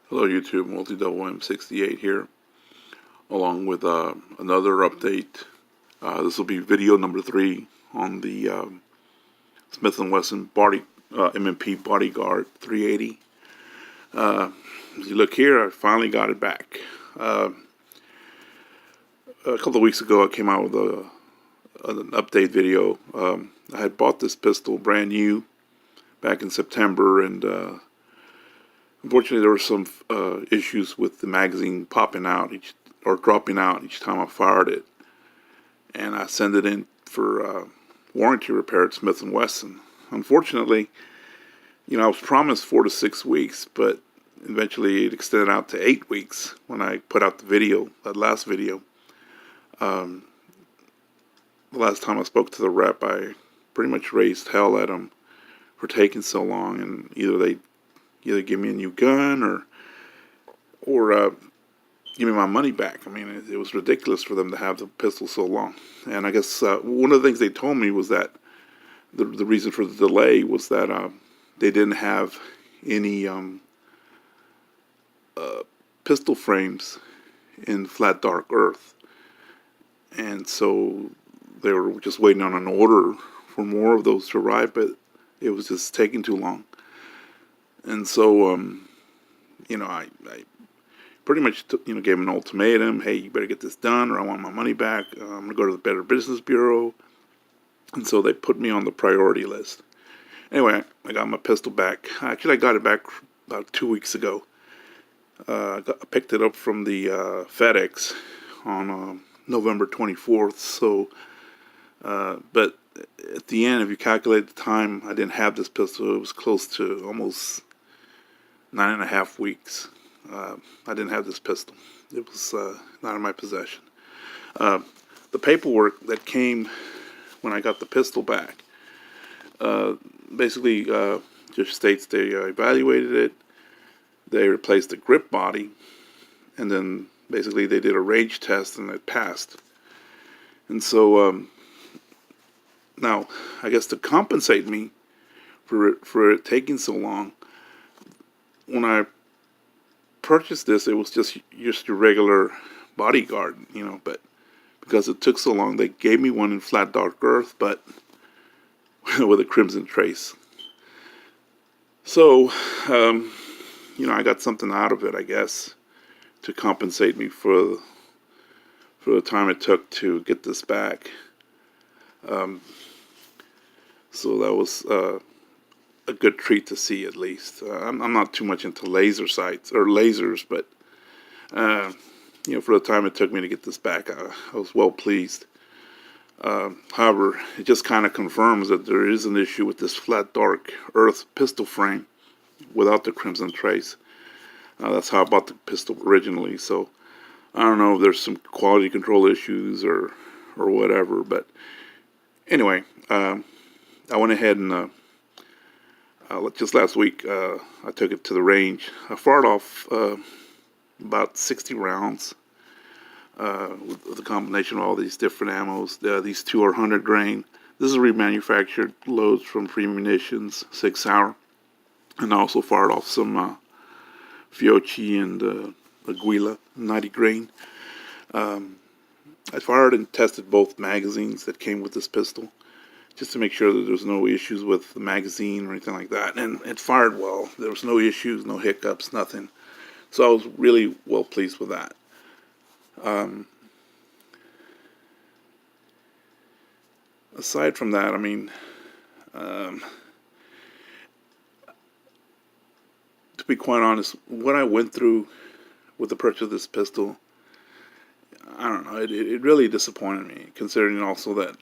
Hello YouTube, Multi-Double-M68 here, along with another update. This will be video number 3 on the Smith & Wesson M&P Bodyguard 380. As you look here, I finally got it back. A couple of weeks ago I came out with an update video. I had bought this pistol brand new back in September, and unfortunately, there were some issues with the magazine popping out or dropping out each time I fired it, and I sent it in for warranty repair at Smith & Wesson. Unfortunately, I was promised 4 to 6 weeks, but eventually it extended out to 8 weeks when I put out the video, that last video. The last time I spoke to the rep, I pretty much raised hell at them for taking so long, and either give me a new gun or give me my money back. I mean, it was ridiculous for them to have the pistol so long. And I guess one of the things they told me was that the reason for the delay was that they didn't have any pistol frames in flat dark earth, and so they were just waiting on an order for more of those to arrive, but it was just taking too long. And so, I pretty much gave them an ultimatum. Hey, you better get this done or I want my money back. I'm going to go to the Better Business Bureau. And so they put me on the priority list. Anyway, I got my pistol back. Actually, I got it back about 2 weeks ago. I picked it up from the FedEx on November 24th. So, but at the end, if you calculate the time I didn't have this pistol, it was close to almost 9.5 weeks. I didn't have this pistol. It was not in my possession. The paperwork that came when I got the pistol back basically just states they evaluated it, they replaced the grip body, and then basically they did a range test and it passed. And so now, I guess to compensate me for it taking so long, when I purchased this, it was just your regular Bodyguard, but because it took so long, they gave me one in flat dark earth, but with a crimson trace. So, I got something out of it, I guess, to compensate me for the time it took to get this back. So that was a good treat to see, at least. I'm not too much into laser sights or lasers, but for the time it took me to get this back, I was well pleased. However, it just kind of confirms that there is an issue with this flat dark earth pistol frame without the crimson trace. That's how I bought the pistol originally, so I don't know if there's some quality control issues or whatever, but anyway, I went ahead and just last week I took it to the range. I fired off about 60 rounds with the combination of all these different ammos. These two are 100 grain. This is remanufactured loads from Free Munitions, 6 Hour. And I also fired off some Fiocchi and Aguila, 90 grain. I fired and tested both magazines that came with this pistol, just to make sure that there's no issues with the magazine or anything like that. And it fired well. There was no issues, no hiccups, nothing. So I was really well pleased with that. Aside from that, I mean, to be quite honest, what I went through with the purchase of this pistol, I don't know, it really disappointed me, considering also that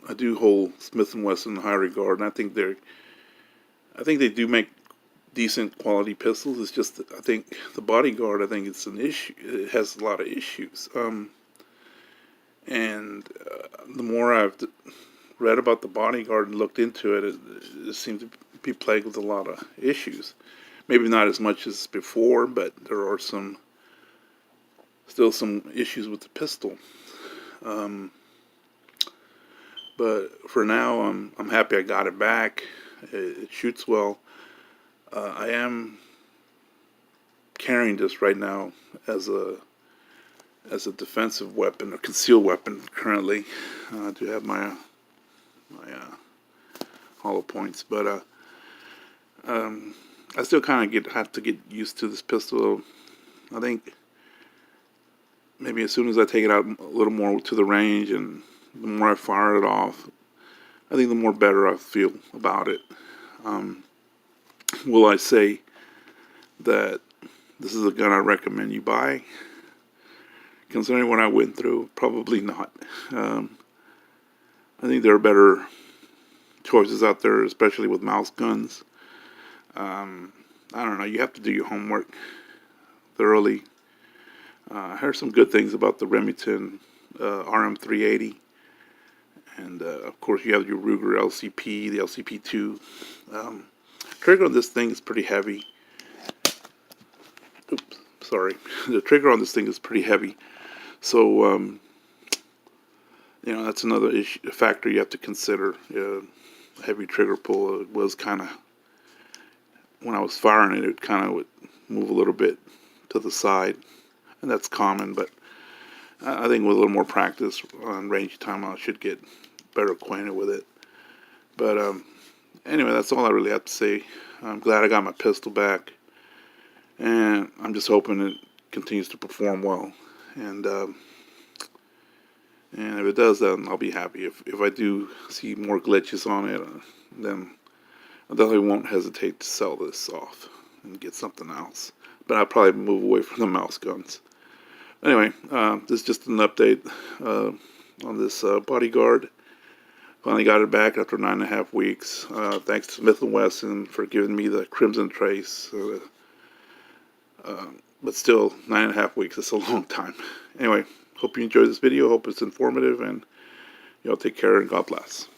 I do hold Smith & Wesson in high regard, and I think they do make decent quality pistols. It's just, I think the Bodyguard, I think it's an issue. It has a lot of issues. And the more I've read about the Bodyguard and looked into it, it seems to be plagued with a lot of issues. Maybe not as much as before, but there are still some issues with the pistol. But for now, I'm happy I got it back. It shoots well. I am carrying this right now as a defensive weapon or concealed weapon currently. I do have my hollow points, but I still kind of have to get used to this pistol. I think maybe as soon as I take it out a little more to the range and the more I fire it off, I think the more better I feel about it. Will I say that this is a gun I recommend you buy? Considering what I went through, probably not. I think there are better choices out there, especially with mouse guns. I don't know, you have to do your homework thoroughly. I heard some good things about the Remington RM380. And of course you have your Ruger LCP, the LCP2. Trigger on this thing is pretty heavy. Oops, sorry. The trigger on this thing is pretty heavy. So, that's another factor you have to consider. Heavy trigger pull. It was kind of, when I was firing it, it kind of would move a little bit to the side. And that's common, but I think with a little more practice on range time, I should get better acquainted with it. But anyway, that's all I really have to say. I'm glad I got my pistol back, and I'm just hoping it continues to perform well. And if it does, then I'll be happy. If I do see more glitches on it, then I definitely won't hesitate to sell this off and get something else. But I'll probably move away from the mouse guns. Anyway, this is just an update on this Bodyguard. Finally got it back after 9.5 weeks. Thanks to Smith & Wesson for giving me the Crimson Trace. But still, 9.5 weeks is a long time. Anyway, hope you enjoyed this video. Hope it's informative, and take care and God bless.